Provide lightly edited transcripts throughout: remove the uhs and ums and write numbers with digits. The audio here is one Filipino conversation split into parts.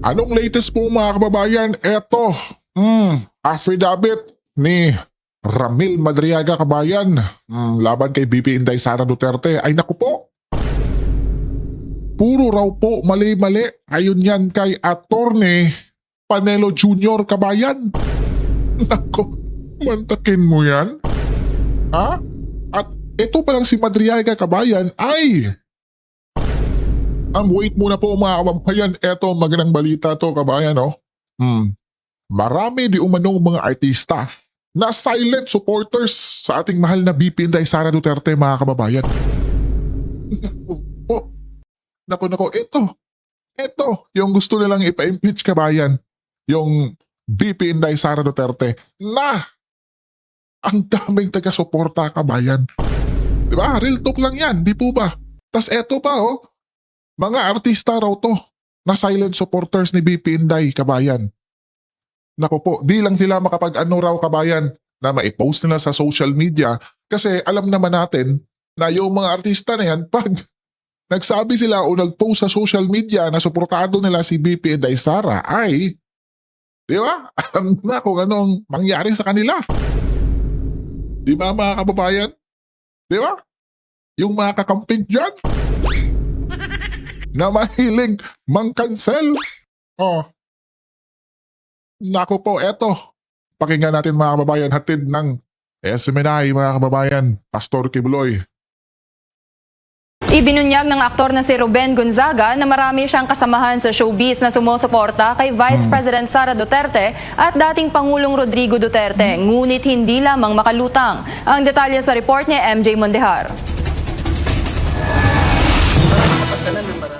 Anong latest po mga kababayan? Eto, affidavit ni Ramil Madriaga kabayan laban kay BP Inday Sara Duterte. Ay naku po, puro raw po mali-mali. Ayon yan kay Attorney Panelo Jr. kabayan. Naku, mantakin mo yan? Ha? At ito palang si Madriaga kabayan ay... wait muna po mga kababayan. Eto, magandang balita to kabayan, no? Marami di umanong mga artista na silent supporters sa ating mahal na BP Inday Sara Duterte mga kababayan. Naku, ito, yung gusto nilang ipa-impeach kabayan, yung BP Inday Sara Duterte, na ang daming taga-suporta kabayan. Diba? Real talk lang yan, di po ba? Tas eto pa mga artista raw to na silent supporters ni BP Inday kabayan. Naku po, di lang sila makapag-ano raw kabayan na maipost nila sa social media kasi alam naman natin na yung mga artista na yan pag nagsabi sila o nag-post sa social media na suportado nila si BP Inday Sara ay, di ba? Alam na kung anong mangyari sa kanila. Di ba mga kababayan? Di ba? Yung mga kakamping dyan na mahiling mang-cancel. Naku po, eto. Pakinggan natin mga kababayan, hatid ng SMNI mga kababayan, Pastor Kibuloy. Ibinunyag ng aktor na si Ruben Gonzaga na marami siyang kasamahan sa showbiz na sumusuporta kay Vice President Sara Duterte at dating Pangulong Rodrigo Duterte, ngunit hindi lamang makalutang. Ang detalye sa report ni MJ Mondejar.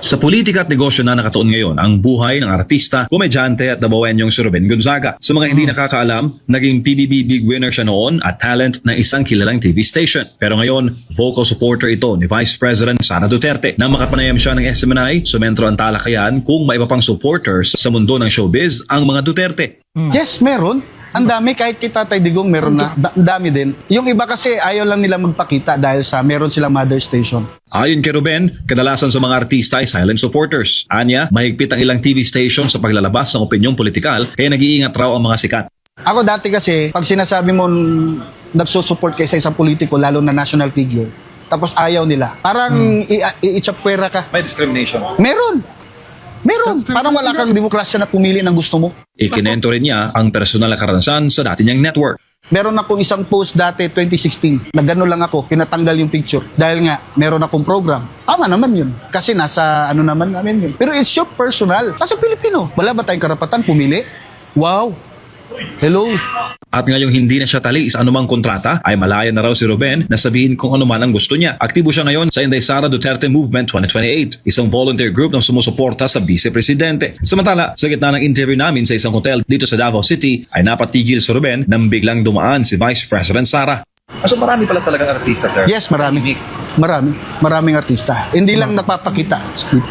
Sa politika at negosyo na nakatuon ngayon ang buhay ng artista, komedyante at dabawenyong si Ruben Gonzaga. Sa mga hindi nakakaalam, naging PBB Big Winner siya noon at talent ng isang kilalang TV station. Pero ngayon, vocal supporter ito ni Vice President Sara Duterte. Nang makapanayam siya ng SMNI, sumentro ang talakayan kung may iba pang supporters sa mundo ng showbiz ang mga Duterte. Yes, meron. Ang dami, kahit kay Tatay Digong meron na. Ang dami din. Yung iba kasi ayaw lang nila magpakita dahil sa meron silang mother station. Ayon kay Ruben, kadalasan sa mga artista ay silent supporters. Anya, mahigpit ang ilang TV station sa paglalabas ng opinyong politikal kaya nag-iingat raw ang mga sikat. Ako dati kasi, pag sinasabi mo nagsusupport kay sa isang politiko, lalo na national figure, tapos ayaw nila, parang iitsapwera ka. May discrimination. Meron. Parang wala kang demokrasya na pumili ng gusto mo. Ikinento rin niya ang personal na karanasan sa dati niyang network. Meron akong isang post dati, 2016, na gano'n lang ako, pinatanggal yung picture. Dahil nga, meron akong program. Tama naman yun. Kasi nasa ano naman namin yun. Pero it's your personal. Kasi Pilipino, wala ba tayong karapatan pumili? Wow. Hello. At ngayong hindi na siya tali sa anumang kontrata, ay malaya na raw si Ruben na sabihin kung ano man ang gusto niya. Aktibo siya ngayon sa Inday Sara Duterte Movement 2028, isang volunteer group na sumusuporta sa vice-presidente. Samantala, sa gitna ng interview namin sa isang hotel dito sa Davao City, ay napatigil si Ruben nang biglang dumaan si Vice President Sara. So marami pala talagang artista, sir? Yes, marami. Maraming artista. Hindi lang napapakita. Si VP.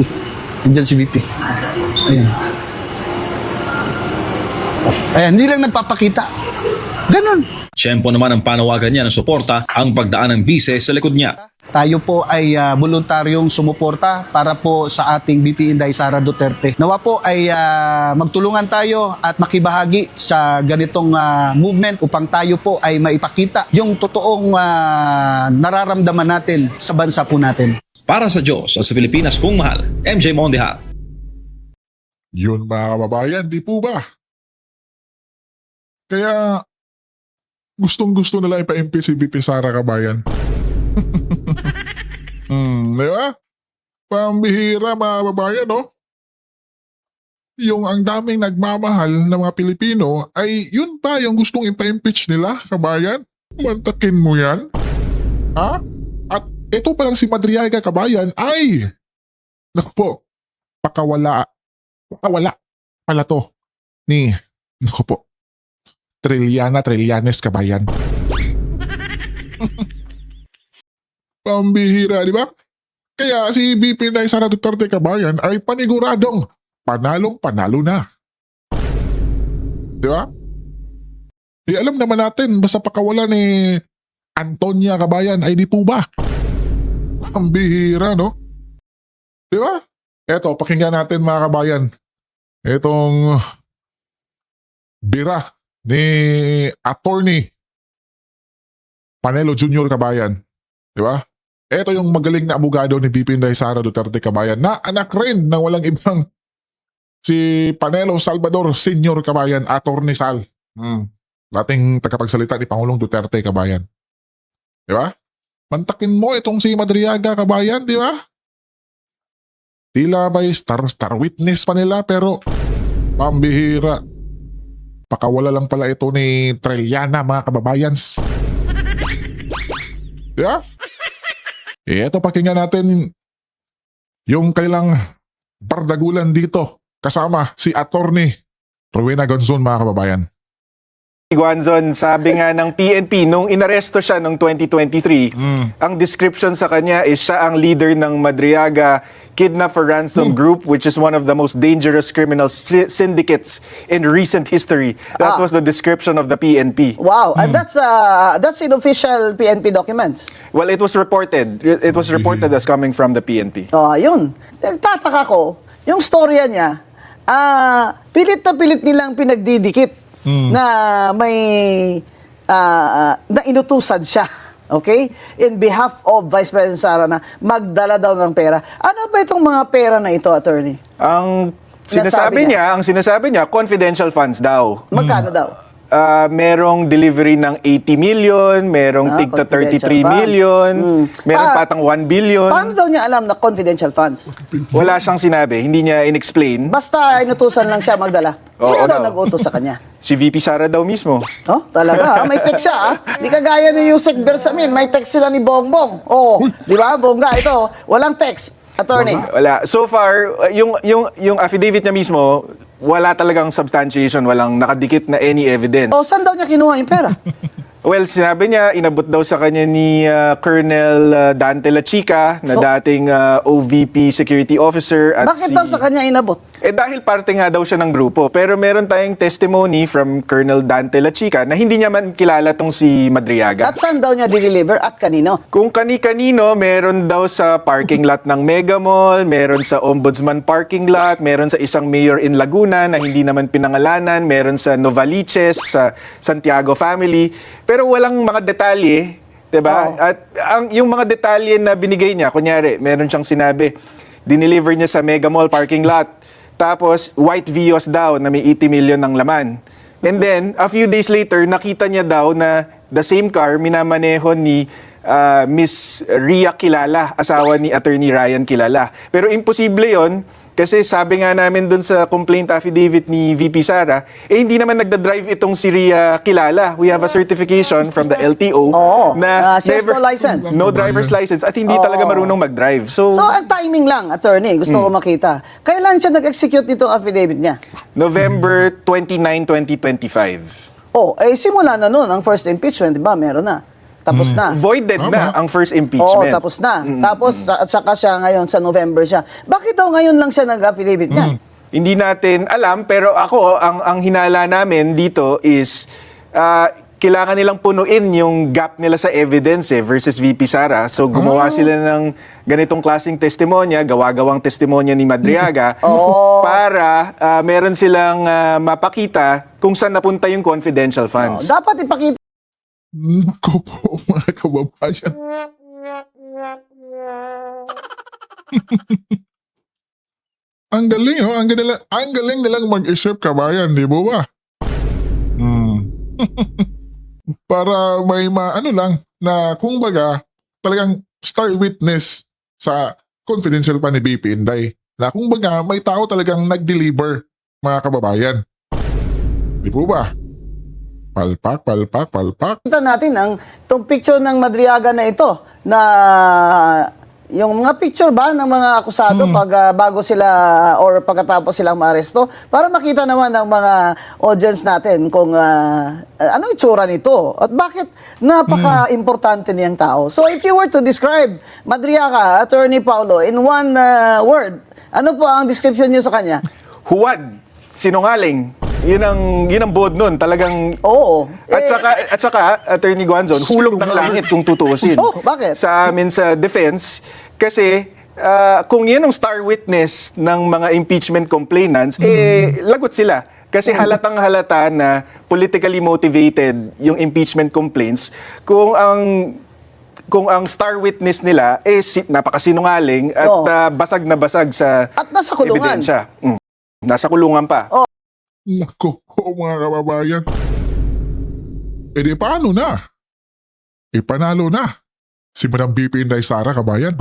Nandiyan si VP. Ayan, hindi lang nagpapakita. Ganon. Tiyempo naman ang panawagan niya ng suporta ang pagdaan ng bise sa likod niya. Tayo po ay voluntaryong sumuporta para po sa ating BP Inday Sara Duterte. Nawa po ay magtulungan tayo at makibahagi sa ganitong movement upang tayo po ay maipakita yung totoong nararamdaman natin sa bansa po natin. Para sa Diyos at sa Pilipinas kung mahal, MJ Mondejar. Yun mga kababayan, di po ba? Kaya gustong-gusto nila ipa-impeach si BP Sara kabayan. Di ba? Pambihira mga kababayan, no? Yung ang daming nagmamahal ng mga Pilipino ay yun pa yung gustong ipa-impeach nila kabayan. Mantakin mo yan? Ha? At ito palang si Madriaga kabayan ay naku po, pakawala pala to ni naku po, Trillanes kabayan. Pambihira, di ba? Kaya si BP Inday Sara Duterte kabayan ay paniguradong panalo na. Di ba? Alam naman natin, basta pakawala ni Antonia kabayan ay di po ba? Pambihira, no? Di ba? Eto, pakinggan natin mga kabayan. itong bira ni Attorney Panelo Jr. Kabayan. Di ba? Ito yung magaling na abogado ni VP Inday Sara Duterte Kabayan na anak rin ng walang ibang si Panelo Salvador Sr. Kabayan, Attorney Sal. Dating tagapagsalita ni Pangulong Duterte Kabayan. Di ba? Mantakin mo itong si Madriaga Kabayan, di ba? Tila ba'y star witness pa nila pero pambihira. Pakawala lang pala ito ni Trilliana mga kababayans. Di ba? Ito pakinggan natin yung kailang bardagulan dito kasama si Attorney Rowena Gonzon mga kababayan. Guanzon, sabi nga ng PNP, nung inaresto siya noong 2023, ang description sa kanya is siya ang leader ng Madriaga Kidnap for Ransom Group, which is one of the most dangerous criminal syndicates in recent history. That was the description of the PNP. Wow, and that's in official PNP documents. Well, it was reported. It was reported as coming from the PNP. Oh, ayun. Nagtataka ko, yung storya niya, pilit na pilit nilang pinagdidikit na may na inutusan siya. Okay? In behalf of Vice President Sara na magdala daw ng pera. Ano ba itong mga pera na ito, attorney? Ang Sinasabi sinasabi niya, confidential funds daw. Magkano daw? Merong delivery ng 80 million, merong tigta 33 confidential fund. million, merong patang 1 billion. Paano daw niya alam na confidential funds? Wala siyang sinabi, hindi niya in-explain. Basta inutusan lang siya magdala. Sino Oo daw daw. nag-utos sa kanya? Si VP Sara daw mismo. Oh, talaga. May text siya. Di kagaya ni Yusek Bersamin. May text sila ni Bongbong. Oh, di ba? Bongga, ito. Walang text. Attorney. Wala. So far, yung affidavit niya mismo, wala talagang substantiation, walang nakadikit na any evidence. Oh, saan daw niya kinuha yung pera? Well, sinabi niya, inabot daw sa kanya ni Colonel Dante La Chica, na dating OVP security officer. At Bakit daw sa kanya inabot? Dahil parte nga daw siya ng grupo. Pero meron tayong testimony from Colonel Dante La Chica na hindi niya man kilala tong si Madriaga. At saan daw niya deliver at kanino? Kung kani-kanino, meron daw sa parking lot ng Mega Mall, meron sa Ombudsman parking lot, meron sa isang mayor in Laguna na hindi naman pinangalanan, meron sa Novaliches, sa Santiago family. Pero walang mga detalye, 'di ba? Oo. At yung mga detalye na binigay niya, kunyari, meron siyang sinabi, dineliver niya sa Mega Mall parking lot. Tapos white Vios daw na may 80 million ng laman. And then a few days later, nakita niya daw na the same car minamaneho ni Miss Ria Kilala, asawa ni Attorney Ryan Kilala. Pero imposible 'yon. Kasi sabi nga namin dun sa complaint affidavit ni VP Sara, hindi naman nagda-drive itong si Ria Kilala. We have a certification from the LTO na she has no license. no driver's license at hindi talaga marunong mag-drive. So, So, ang timing lang, attorney. Gusto ko makita. Kailan siya nag-execute nitong affidavit niya? November 29, 2025. Oh, simula na noon ang first impeachment, di ba? Meron na. Tapos na. Voided na ang first Oo, impeachment. tapos na. Tapos, at saka siya ngayon, sa November siya. Bakit daw ngayon lang siya nag-affidavit niya? Hindi natin alam, pero ako, ang hinala namin dito is kailangan nilang punuin yung gap nila sa evidence versus VP Sara. So gumawa sila ng ganitong klaseng testimonya, gawa-gawang testimonya ni Madriaga para meron silang mapakita kung saan napunta yung confidential funds. Dapat ipakita Naku po mga kababayan. Ang galing, no? Ang galing nilang mag-isip, kabayan, di ba ba? Para may ano lang, na kung baga, talagang star witness sa confidential pa ni BP Inday. Na kung baga, may tao talagang nag-deliver, mga kababayan. Di ba ba? Palpak, palpak, palpak. natin itong picture ng Madriaga na ito na yung mga picture ba ng mga akusado pag bago sila or pagkatapos silang maaresto para makita naman ng mga audience natin kung ano itsura nito at bakit napaka-importante niyang tao. So if you were to describe Madriaga, Attorney Paulo, in one word, ano po ang description niyo sa kanya? Huwad, sinungaling. Yun ang bold nun, talagang. Oo. At saka Attorney Guanzon, hulog ng langit kung tutuusin. Oh, bakit? Sa amin sa defense, kasi kung yan ang star witness ng mga impeachment complainants, lagot sila. Kasi halatang halata na politically motivated yung impeachment complaints kung ang star witness nila napakasinungaling at Oo. basag na basag sa At nasa kulungan. ebidensya. Nasa kulungan pa. Nako, mga kababayan. E di paano na? Ipanalo na si Madam BP Inday Sara, kabayan.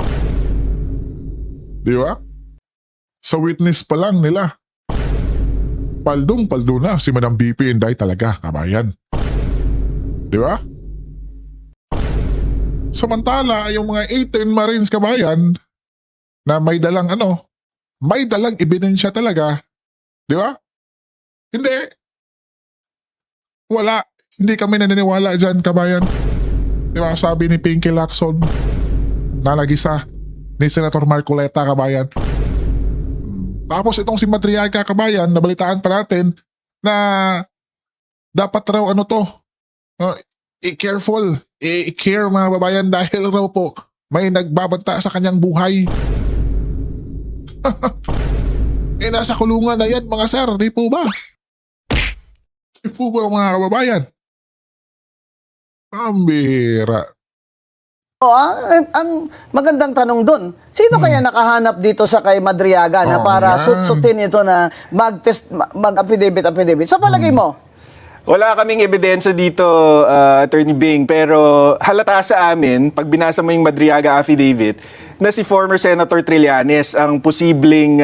Di ba? Sa witness pa lang nila, paldong-paldo na si Madam BP Inday talaga, kabayan. Di ba? Samantala, yung mga 18 Marines, kabayan, na may dalang may dalang ebidensya talaga. Di ba? Hindi. Wala. Hindi kami naniniwala dyan, kabayan. Di ba, sabi ni Pinky Lacson, nalagisa ni Senator Marcoleta, kabayan. Tapos itong si Madriaga, kabayan, nabalitaan pa natin na dapat raw i-careful, i-care mga babayan dahil raw po may nagbabanta sa kanyang buhay. Nasa kulungan na yan mga sir, di po ba? Di po ba mga kababayan? Pambira. Ang magandang tanong doon, sino kaya nakahanap dito sa kay Madriaga na para yan. sut-sutin ito na mag-affidavit? Sa palagay mo? Wala kaming ebidensya dito, Attorney Bing, pero halata sa amin, pag binasa mo yung Madriaga affidavit, na si former Senator Trillanes ang posibleng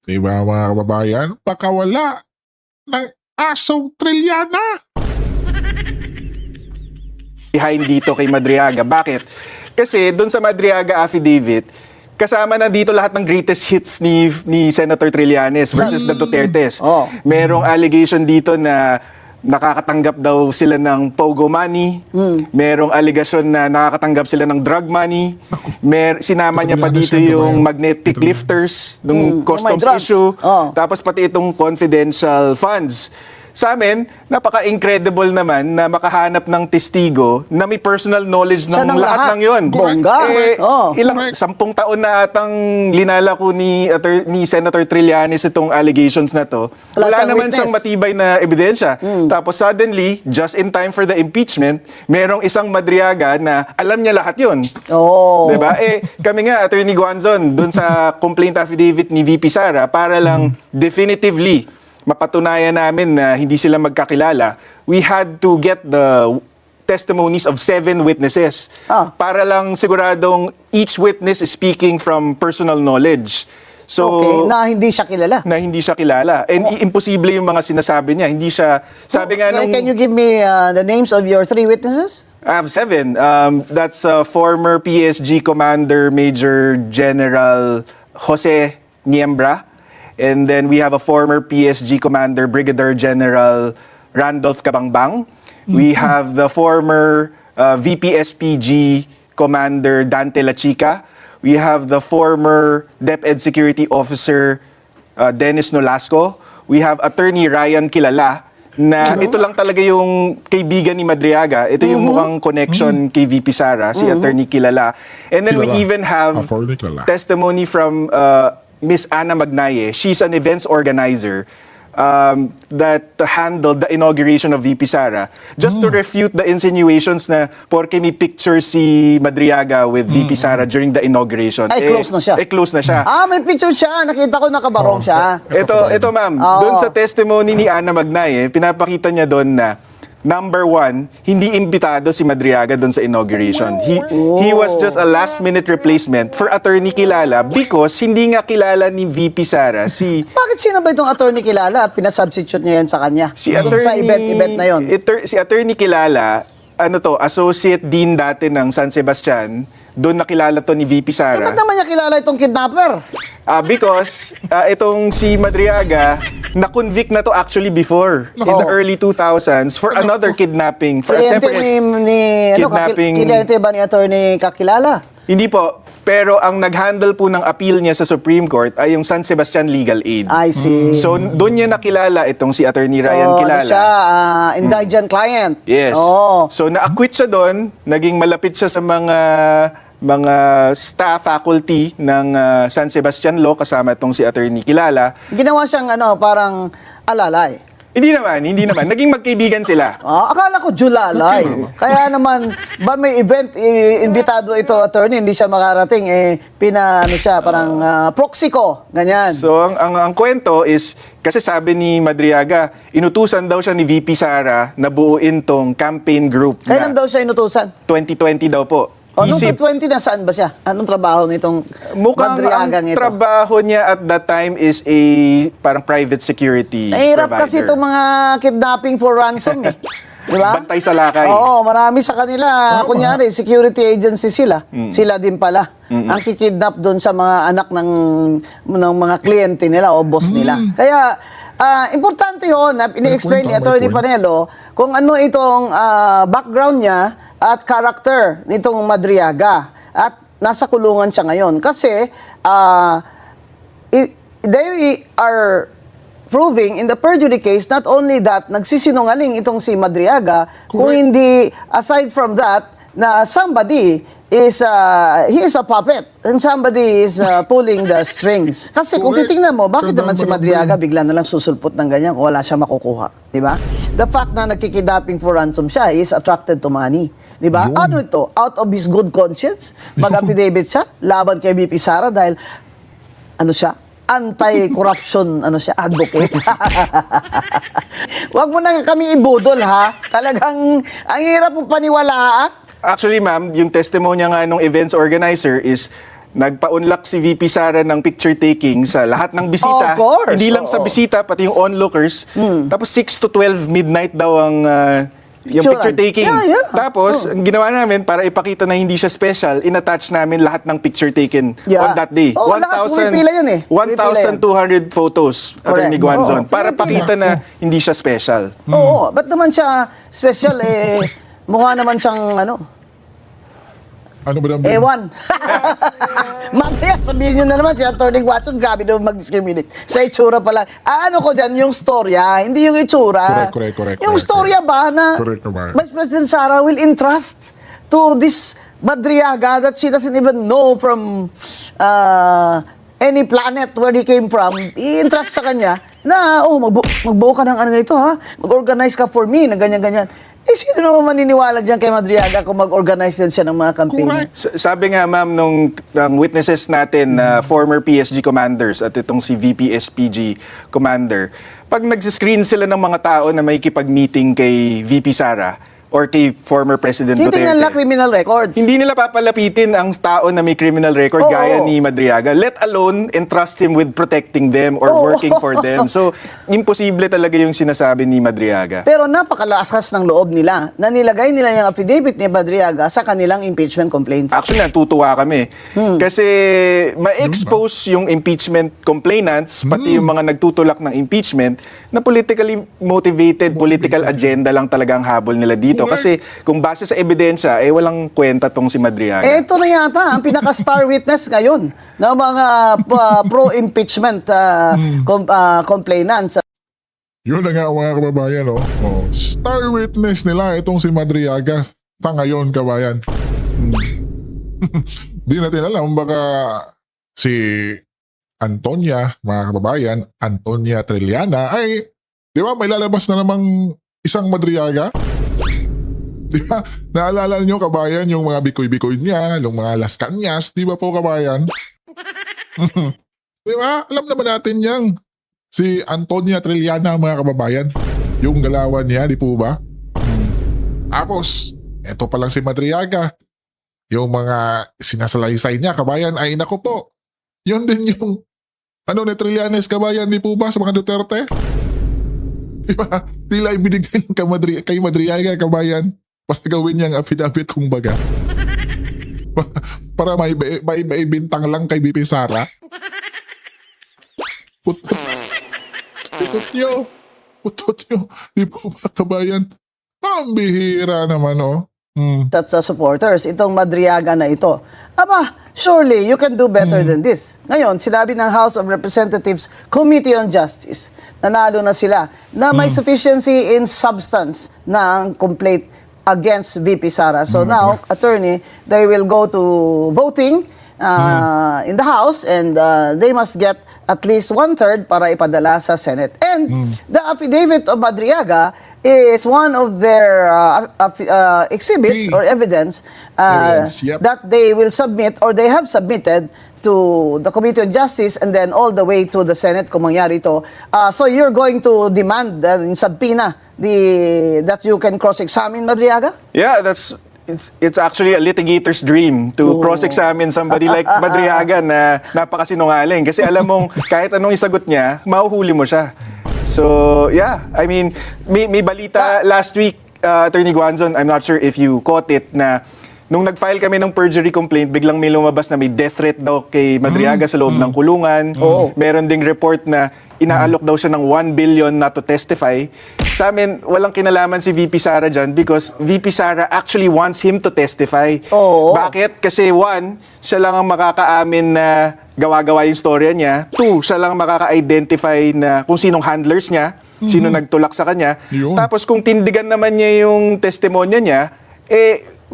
Diba mga kababayan? Baka wala ng asong Trilliana. behind dito kay Madriaga. Bakit? Kasi doon sa Madriaga affidavit, kasama na dito lahat ng greatest hits ni Senator Trillanes versus the Dutertes. Oh. Merong allegation dito na nakakatanggap daw sila ng pogo money. Merong allegation na nakakatanggap sila ng drug money. Sinama niya pa Trillanes dito yan, yung diba? magnetic lifters, nung customs drugs. issue. Oh. Tapos pati itong confidential funds. Sa amin, napaka-incredible naman na makahanap ng testigo na may personal knowledge Siya ng ng lahat lahat. ng yon. Bongga. Oh. Ilang 10 taon na atang linalako ni Senator Trillanes itong allegations na to. Wala Wala siyang naman witness. siyang matibay na ebidensya. Tapos suddenly, just in time for the impeachment, merong isang Madriaga na alam niya lahat yon. Oh. Diba? Kami nga, Attorney Guanzon, dun sa complaint affidavit ni VP Sara, para lang definitively mapatunayan namin na hindi sila magkakilala, we had to get the testimonies of 7 witnesses. Para lang siguradong each witness is speaking from personal knowledge. So, Okay, na hindi siya kilala. na hindi siya kilala. And imposible yung mga sinasabi niya. Hindi siya, sabi nga nung... Can you give me the names of your 3 witnesses? I have 7. That's former PSG Commander Major General Jose Niembra. And then we have a former PSG Commander Brigadier General Randolph Kabangbang. We have the former VP-SPG Commander Dante Lachica. We have the former DepEd Security Officer Dennis Nolasco. We have Attorney Ryan Kilala, na ito lang talaga yung kaibigan ni Madriaga. Ito yung mukhang connection kay VP Sara, si Attorney Kilala. And then we Kilala. even have Attorney Kilala. testimony from Miss Ana Magnaye. She's an events organizer that handled the inauguration of VP Sara, just to refute the insinuations na porke may picture si Madriaga with VP Sara during the inauguration. Ay, close na siya. Close na siya. May picture siya. Nakita ko nakabarong siya. Ito ma'am, Oo. doon sa testimony ni Ana Magnaye, pinapakita niya doon na number 1, hindi imbitado si Madriaga doon sa inauguration. He was just a last-minute replacement for Attorney Kilala because hindi nga kilala ni VP Sara Bakit sino ba itong attorney kilala at pinasubstitute niya yan sa kanya? Sa event na yon. Si Attorney Kilala, Associate Dean dati ng San Sebastian, doon nakilala to ni VP Sara. Ba't naman niya kilala itong kidnapper? Because itong si Madriaga, na-convict na to actually before, in the early 2000s, for another kidnapping, for a Kliyente separate ni kidnapping. kliyente ba ni attorney kakilala? Hindi po. Pero ang nag-handle po ng appeal niya sa Supreme Court ay yung San Sebastian Legal Aid. I see. So doon niya nakilala itong si Attorney Ryan So, Kilala. ano siya, indigent client. Yes. Oo. So na-acquit siya doon, naging malapit siya sa mga staff, faculty ng San Sebastian Law kasama itong si Attorney Kilala. Ginawa siyang parang alalay. Hindi naman. Naging magkaibigan sila. Akala ko Julalay. Kaya naman, ba may event, imbitado ito, attorney, hindi siya makarating, siya, parang proxy ko, ganyan. So ang kwento is, kasi sabi ni Madriaga, inutusan daw siya ni VP Sara na buuin tong campaign group Kailan na daw siya inutusan? 2020 daw po. Noong Isip- 2020, nasaan ba siya? Anong trabaho nitong Mukhang ang Madriagang ito? trabaho niya at that time is a parang private security Hirap provider. kasi itong mga kidnapping for ransom Di ba? Bantay sa lakay. Oo, marami sa kanila. Kunyari, security agency sila. Sila din pala. Ang kikidnap doon sa mga anak ng mga kliyente nila o boss nila. Kaya, importante yun na ini-explain ni May Attorney point. Panelo kung ano itong background niya at character nitong Madriaga. At nasa kulungan siya ngayon. Kasi, they are proving in the perjury case not only that nagsisinungaling itong si Madriaga, kung hindi aside from that na somebody is he is a puppet and somebody is pulling the strings. Kasi kung Correct. titingnan mo, bakit naman si Tama Madriaga naman. bigla na lang susulpot ng ganyan kung wala siya makukuha, di ba? The fact na nagkikidnapping for ransom siya is attracted to money, di ba? Yun. Ano ito? Out of his good conscience, mag-affidavit siya laban kay VP Sara dahil ano siya? Anti-corruption, advocate. Huwag mo na kami ibudol, ha? Talagang, ang hirap mo paniwalaan. Actually, ma'am, yung testimonya nga nung events organizer is nagpa-unlock si VP Sara ng picture taking sa lahat ng bisita. Of course, Hindi lang sa oo. bisita, pati yung onlookers. Tapos 6 to 12 midnight daw ang yung Picturean. picture taking. Yeah. Tapos, ang ginawa namin para ipakita na hindi siya special, in-attach namin lahat ng picture taken Yeah. on that day. Oo, lahat. Pumipila yun eh. 1,200 photos, Attorney Correct. Guanzon, Oo, para pumipila. pakita na hindi siya special. Oo, ba't naman siya special, mukha naman siyang, Ano ba naman? ewan. Mamaya, sabihin nyo na naman si Atty. Watson, grabe daw mag-discriminate. Sa itsura pala. Ano ko dyan, yung storya, hindi yung itsura. Correct. Yung storya ba na Correct naman. Vice President Sara will entrust to this Madriaga that she doesn't even know from any planet where he came from, i-entrust sa kanya na, magbuo ka ng nito, ha? Mag-organize ka for me, na ganyan-ganyan. Sino naman maniniwala dyan kay Madriaga kung mag-organize din siya ng mga campaign? Sabi nga ma'am ng witnesses natin na former PSG commanders at itong si VP SPG commander, pag nag-screen sila ng mga tao na may kipag-meeting kay VP Sara or kay former President Titingnan nila Duterte, criminal records. hindi nila papalapitin ang tao na may criminal record Oo. gaya ni Madriaga, let alone entrust him with protecting them or Oo. working for them. So, imposible talaga yung sinasabi ni Madriaga. Pero napakalakas ng loob nila na nilagay nila yung affidavit ni Madriaga sa kanilang impeachment complaints. Actually, natutuwa kami. Kasi ma-expose yung impeachment complainants, pati yung mga nagtutulak ng impeachment, na politically motivated, political agenda lang talaga ang habol nila dito. Kasi kung base sa ebidensya, walang kwenta tong si Madriaga. Ito na yata ang pinaka-star witness ngayon ng mga pro-impeachment complainants. Yun na nga mga kababayan, star witness nila itong si Madriaga sa ngayon, kabayan. Di natin alam, baka si Antonia, mga kababayan, Antonia Trilliana, ay, di ba, may lalabas na namang isang Madriaga? Di ba? Naalala niyo, kabayan, yung mga bikoy-bikoy niya, yung mga Las Cañas, di ba po, kabayan? Di ba? Alam naman natin yang si Antonia Trilliana, mga kababayan. Yung galawan niya, di po ba? Tapos, eto pa lang si Madriaga. Yung mga sinasalaysay niya, kabayan, ay nako po. Yun din yung ni Trillanes, kabayan, di po ba, sa mga Duterte? Di ba? Tila ibinigay kay Madriaga, kabayan, para gawin niyang affidavit kung baga. Para may bintang lang kay BP Sara. Putot nyo. Di po ba, kabayan? Ang bihira naman, At sa supporters, itong Madriaga na ito. Aba, surely you can do better than this. Ngayon, sinabi ng House of Representatives Committee on Justice, nanalo na sila, na may sufficiency in substance ng complaint against VP Sara. So now, attorney, they will go to voting in the House and they must get at least 1/3 para ipadala sa Senate. And the affidavit of Madriaga is one of their exhibits or evidence, Evidence, yep. that they will submit or they have submitted to the Committee on Justice and then all the way to the Senate kung mangyari ito. So you're going to demand in subpoena that you can cross-examine Madriaga? Yeah, it's actually a litigator's dream to cross-examine somebody like Madriaga na napakasinungaling. Kasi alam mong kahit anong isagot niya, mahuhuli mo siya. So, yeah. I mean, may balita last week, Attorney Guanzon, I'm not sure if you caught it, na nung nag-file kami ng perjury complaint, biglang may lumabas na may death threat daw kay Madriaga sa loob ng kulungan. Meron ding report na inaalok daw siya ng 1 billion not to testify. Sa amin, walang kinalaman si VP Sara dyan because VP Sara actually wants him to testify. Oo. Bakit? Kasi one, siya lang ang makakaamin na gawa-gawa yung storya niya. Two, siya lang ang makaka-identify na kung sinong handlers niya, sino nagtulak sa kanya. Yun. Tapos kung tindigan naman niya yung testimonya niya,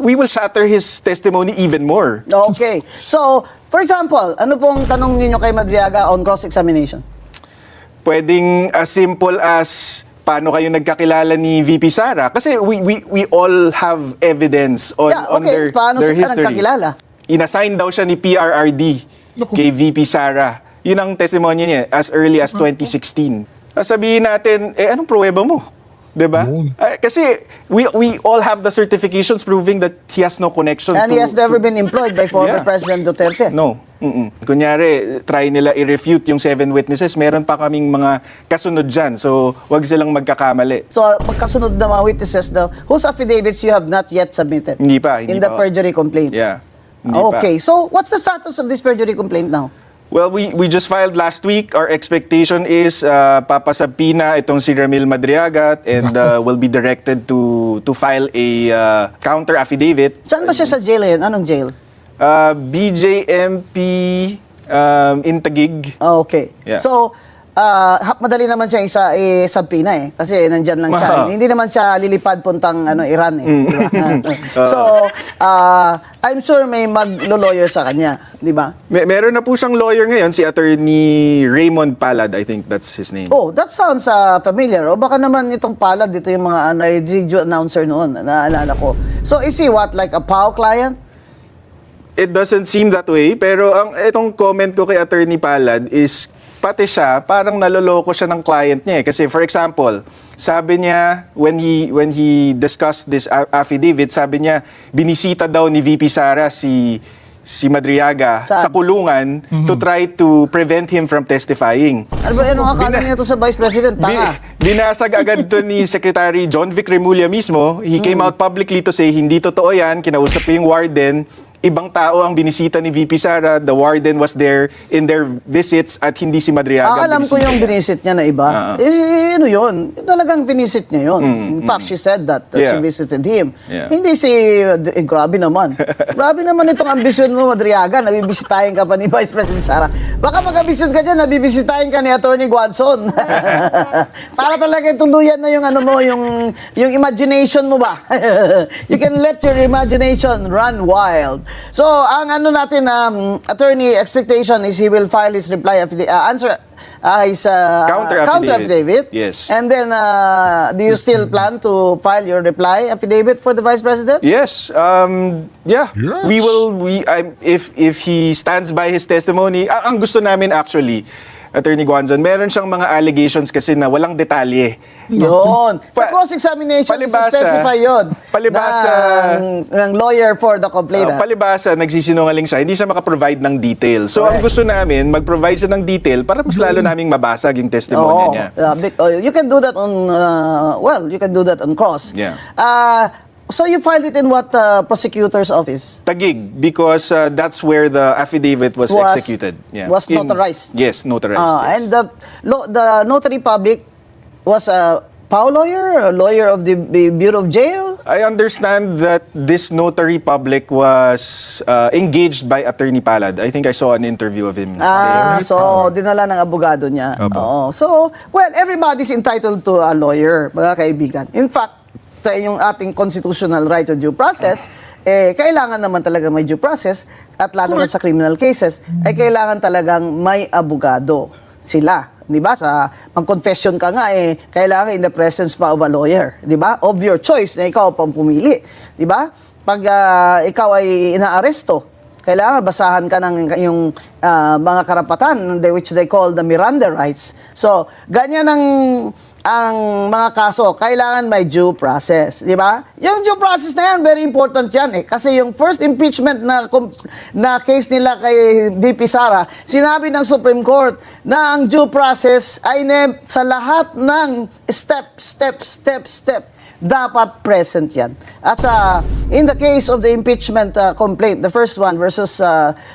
we will shatter his testimony even more. Okay. So, for example, ano pong tanong ninyo kay Madriaga on cross-examination? Pwedeng as simple as paano kayo nagkakilala ni VP Sara? Kasi we all have evidence on, Yeah, on okay. Paano their sila history. nagkakilala? Inassign daw siya ni PRRD kay VP Sara. Yun ang testimonya niya as early as 2016. Sabihin natin, anong pruweba mo? 'Di ba? Yun. Kasi we all have the certifications proving that he has no connection And to... he has never been employed by former Yeah. President Duterte. No. Kunyari, try nila i-refute yung 7 witnesses. Meron pa kaming mga kasunod dyan. So, wag silang magkakamali. So, magkasunod na mga witnesses daw, whose affidavits you have not yet submitted? Hindi pa. In the perjury complaint? Yeah. Hindi Okay. pa. So, what's the status of this perjury complaint now? Well, we just filed last week. Our expectation is papasabpina itong si Ramil Madriaga and will be directed to file a counter affidavit. Saan ba siya sa jail ngayon? Anong jail? BJMP in Taguig. Okay. Yeah. So, madali naman siya subpoena eh. Kasi nandyan lang siya. Wow. Hindi naman siya lilipad puntang Iran eh. Di ba? So, I'm sure may maglo-lawyer sa kanya. Di ba? Meron na po siyang lawyer ngayon, si Attorney Raymond Palad. I think that's his name. Oh, that sounds familiar. O baka naman itong palad, dito yung mga radio announcer noon, naalala ko. So, is he what, like a POW client? It doesn't seem that way, pero itong comment ko kay Attorney Palad is pati siya, parang naloloko siya ng client niya. Kasi for example, sabi niya, when he discussed this affidavit, sabi niya, binisita daw ni VP Sara si Madriaga Saan? sa kulungan to try to prevent him from testifying. Ano ba, anong akala niya to sa Vice President? Tanga. Binasag agad to ni Secretary John Vic Remulla mismo. He came out publicly to say, hindi totoo yan, kinausap ko yung warden. Ibang tao ang binisita ni VP Sara. The warden was there in their visits at hindi si Madriaga. ang Alam ko binisita yung niya. binisit niya na iba. Ano yun? Talagang binisit niya yun. In fact, she said that she Yeah. visited him. Yeah. Hindi grabe naman. Grabe naman itong ambisyon mo, Madriaga. Nabibisitahin ka pa ni Vice President Sara. Baka mag-ambisyon ka dyan, nabibisitahin ka ni Attorney Guanzon. Para talaga tuluyan na yung yung imagination mo ba? You can let your imagination run wild. So, ang natin, attorney expectation is he will file his reply answer his counter affidavit. Yes. And then, do you still plan to file your reply affidavit for the Vice President? Yes. Yeah. Yes. If he stands by his testimony, ang gusto namin actually, Attorney Guanzon, meron siyang mga allegations kasi na walang detalye. Yun. Sa cross-examination, specify yun. Palibasa. ng lawyer for the complainant. Palibasa, nagsisinungaling siya, hindi siya makaprovide ng detail. So, ang gusto namin, mag-provide siya ng detail para mas lalo naming mabasag yung testimonya niya. You can do that on, you can do that on cross. Yeah. So you filed it in what prosecutor's office? Taguig, because that's where the affidavit was executed. Yeah. Was notarized? Yes, notarized. Yes. And the notary public was PAO lawyer, a lawyer of the Bureau of Jail. I understand that this notary public was engaged by Attorney Palad. I think I saw an interview of him saying it. So dinala ng abogado niya. Oo. So, well, everybody's entitled to a lawyer, mga kaibigan. In fact, sa yung ating constitutional right to due process, kailangan naman talaga may due process at lalo na sa criminal cases, ay kailangan talagang may abogado sila. 'Di ba? Sa mag-confession ka nga kailangan in the presence pa of a lawyer, 'di ba? Of your choice na ikaw pang pumili, 'di ba? Pag ikaw ay inaaresto, kailangan basahan ka ng yung mga karapatan which they call the Miranda rights. So, ganyan ang mga kaso, kailangan may due process, di ba? Yung due process na yan, very important yan kasi yung first impeachment na case nila kay VP Sara, sinabi ng Supreme Court na ang due process ay sa lahat ng step dapat present yan. At in the case of the impeachment complaint, the first one versus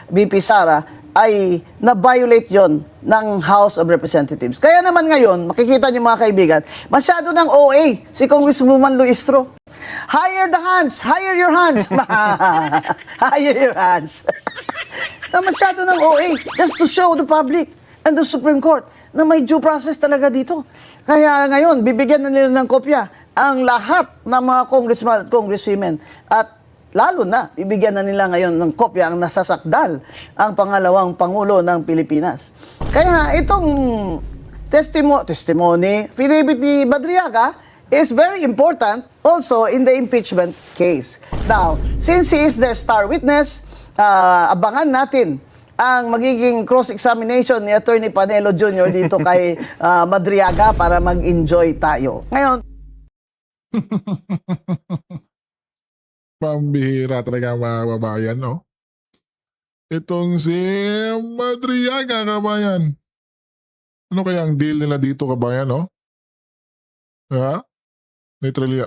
VP Sara, ay na-violate yon ng House of Representatives. Kaya naman ngayon, makikita niyo mga kaibigan, masyado ng OA si Congresswoman Luistro. Hire the hands! Hire your hands! Hire your hands! So masyado ng OA just to show the public and the Supreme Court na may due process talaga dito. Kaya ngayon, bibigyan na nila ng kopya ang lahat ng mga congressman at congresswomen at lalo na, bibigyan na nila ngayon ng kopya ang nasasakdal ang pangalawang Pangulo ng Pilipinas. Kaya itong testimony, affidavit ni Madriaga is very important also in the impeachment case. Now, since he is their star witness, abangan natin ang magiging cross-examination ni Attorney Panelo Jr. dito kay Madriaga para mag-enjoy tayo. Ngayon, Pambihira talaga mga kababayan, no? Itong si Madriaga, kabayan. Ano kaya ang deal nila dito, kabayan, no? Ha?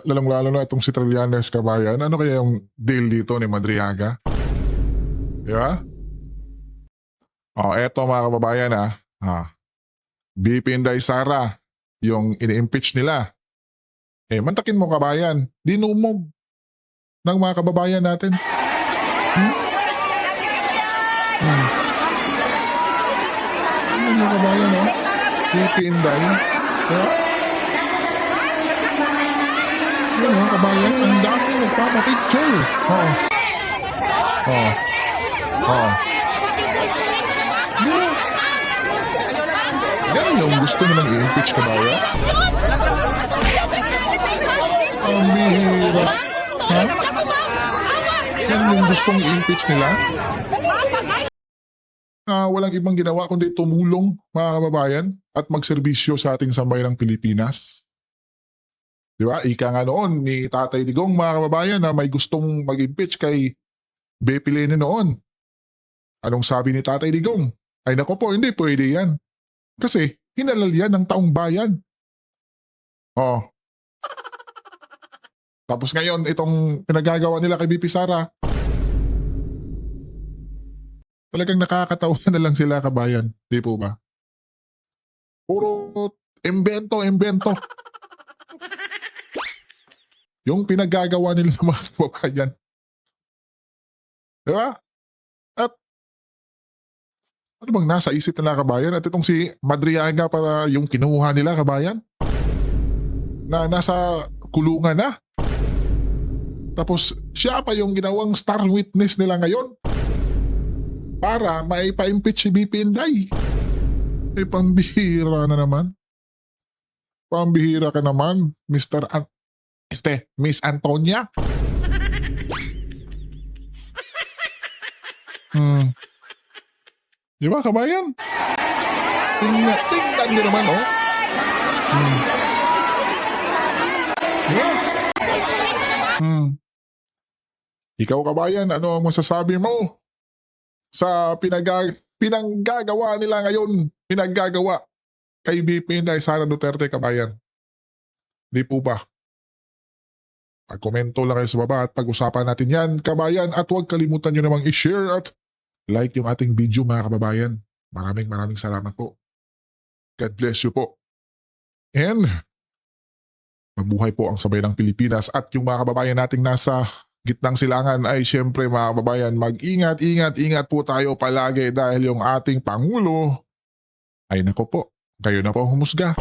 Lalong-lalo na itong si Trillanes, kabayan. Ano kaya yung deal dito ni Madriaga? Yeah? Eto mga kababayan, BP Inday Sara, yung ini-impeach nila. Mantakin mo, kabayan. Dinumog ng mga kababayan natin. Ano yung kabayan, no? BP Inday. Ano, kabayan? Ang dami nagpapapicture. Di ba? Yan yung gusto mo nang i-impeach, kabayan? Ang bihira. Ha? Yan yung gustong i-impeach nila? Walang ibang ginawa kundi tumulong, mga kababayan, at magserbisyo sa ating sambayanang Pilipinas. Di ba? Ika nga noon ni Tatay Digong, mga kababayan, na may gustong mag-impeach kay BP Lene noon. Anong sabi ni Tatay Digong? Ay nako po, hindi pwede yan. Kasi hinalal yan ng taong bayan. Tapos ngayon, itong pinagagawa nila kay BP Sara, talagang nakakatawa na lang sila, kabayan. Di po ba? Puro imbento. Yung pinagagawa nila ng mga kababayan. Di ba? At ano bang nasa isip nila, kabayan? At itong si Madriaga para yung kinuha nila, kabayan, na nasa kulungan na. Tapos siya pa yung ginawang star witness nila ngayon para maipa-impeach si BP Inday. Pambihira na naman. Pambihira ka naman, Miss Antonia. Di ba, kabayan? Tingnan nyo naman, Di ba? Ikaw, kabayan, ano ang masasabi mo sa pinanggagawa nila ngayon? Pinaggagawa kay BP Inday Sara Duterte, kabayan. Di po ba? Pag-komento lang kayo sa baba at pag-usapan natin yan, kabayan. At huwag kalimutan nyo namang i-share at like yung ating video, mga kababayan. Maraming salamat po. God bless you po. And Mabuhay po ang sabay ng Pilipinas at yung mga kababayan nating nasa gitnang silangan ay syempre mga kababayan, ingat po tayo palagi dahil yung ating Pangulo ay nako po, kayo na po ang humusga.